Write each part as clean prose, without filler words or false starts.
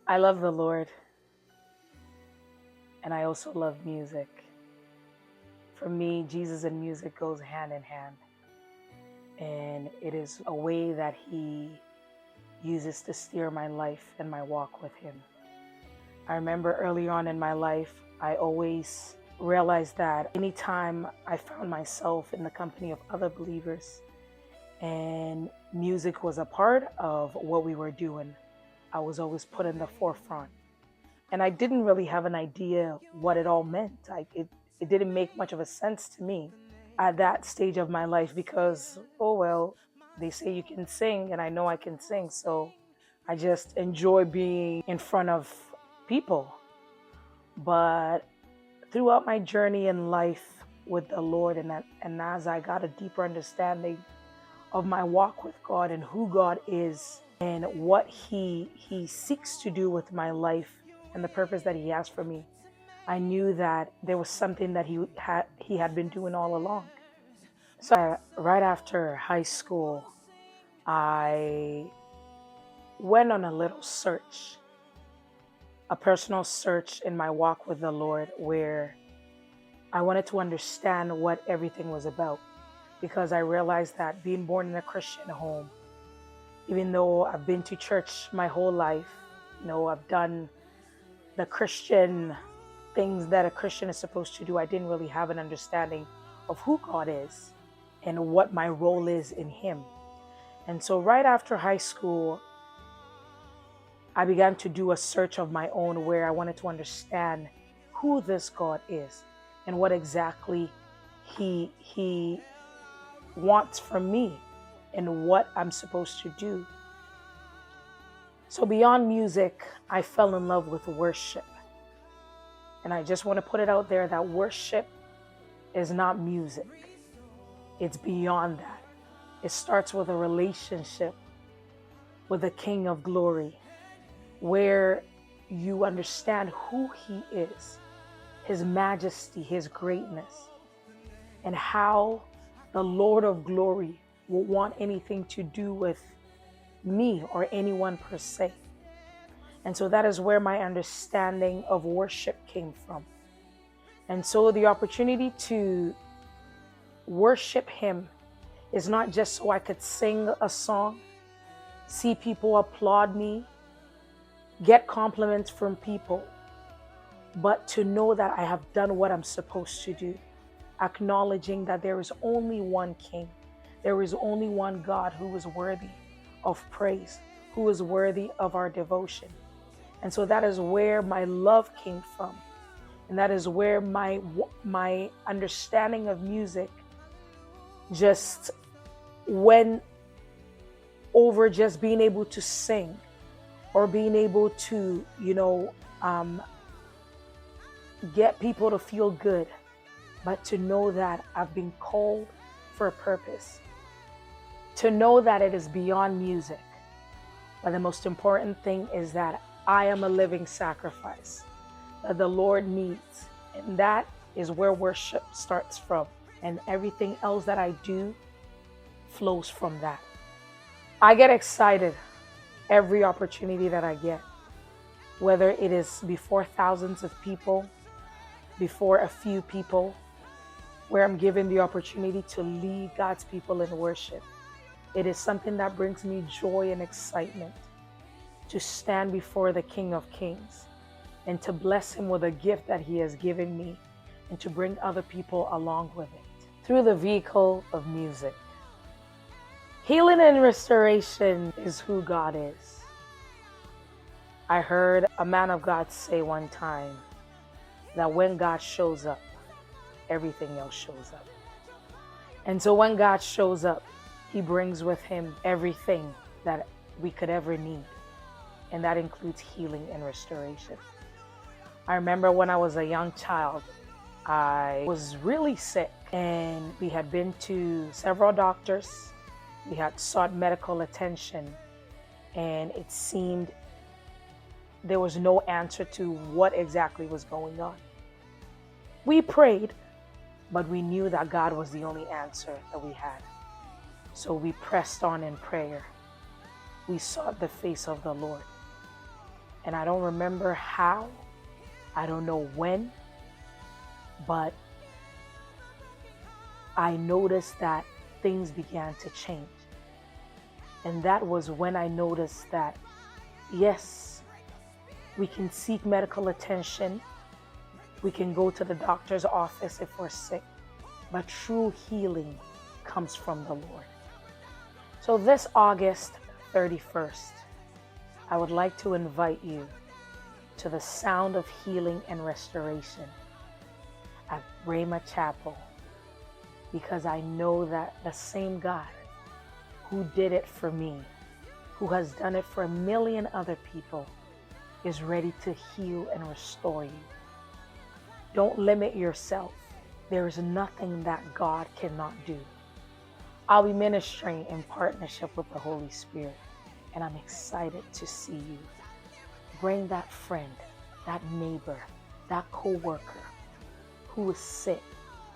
I love the Lord, and I also love music. For me, Jesus and music goes hand in hand, and it is a way that He uses to steer my life and my walk with Him. I remember early on in my life, I always realized that anytime I found myself in the company of other believers and music was a part of what we were doing, I was always put in the forefront. And I didn't really have an idea what it all meant. It didn't make much of a sense to me at that stage of my life because, oh, well, they say you can sing, and I know I can sing. So I just enjoy being in front of people. But throughout my journey in life with the Lord, and as I got a deeper understanding of my walk with God and who God is and what He seeks to do with my life and the purpose that He has for me, I knew that there was something that He had been doing all along. So right after high school, I went on a little search, a personal search in my walk with the Lord, where I wanted to understand what everything was about, because I realized that being born in a Christian home, even though I've been to church my whole life, I've done the Christian things that a Christian is supposed to do, I didn't really have an understanding of who God is and what my role is in Him. And so right after high school, I began to do a search of my own where I wanted to understand who this God is and what exactly He wants from me and what I'm supposed to do. So beyond music, I fell in love with worship. And I just want to put it out there that worship is not music. It's beyond that. It starts with a relationship with the King of Glory, where you understand who He is, His majesty, His greatness, and how the Lord of Glory will want anything to do with me or anyone per se. And so that is where my understanding of worship came from. And so the opportunity to worship Him is not just so I could sing a song, see people applaud me, get compliments from people, but to know that I have done what I'm supposed to do, acknowledging that there is only one King, there is only one God who is worthy of praise, who is worthy of our devotion. And so that is where my love came from. And that is where my understanding of music just went over just being able to sing or being able to, get people to feel good, but to know that I've been called for a purpose, to know that it is beyond music. But the most important thing is that I am a living sacrifice that the Lord needs. And that is where worship starts from. And everything else that I do flows from that. I get excited every opportunity that I get, whether it is before thousands of people, before a few people, where I'm given the opportunity to lead God's people in worship. It is something that brings me joy and excitement to stand before the King of Kings and to bless Him with a gift that He has given me and to bring other people along with it through the vehicle of music. Healing and restoration is who God is. I heard a man of God say one time that when God shows up, everything else shows up. And so when God shows up, He brings with Him everything that we could ever need. And that includes healing and restoration. I remember when I was a young child, I was really sick, and we had been to several doctors. We had sought medical attention, and it seemed there was no answer to what exactly was going on. We prayed, but we knew that God was the only answer that we had. So we pressed on in prayer. We sought the face of the Lord. And I don't remember how, I don't know when, but I noticed that things began to change. And that was when I noticed that, yes, we can seek medical attention. We can go to the doctor's office if we're sick, but true healing comes from the Lord. So this August 31st, I would like to invite you to the sound of healing and restoration at Rhema Chapel, because I know that the same God who did it for me, who has done it for a million other people, is ready to heal and restore you. Don't limit yourself. There is nothing that God cannot do. I'll be ministering in partnership with the Holy Spirit, and I'm excited to see you. Bring that friend, that neighbor, that co-worker who is sick,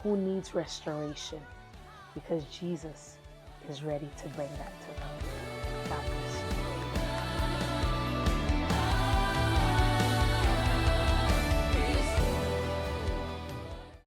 who needs restoration, because Jesus is ready to bring that to them. God bless you.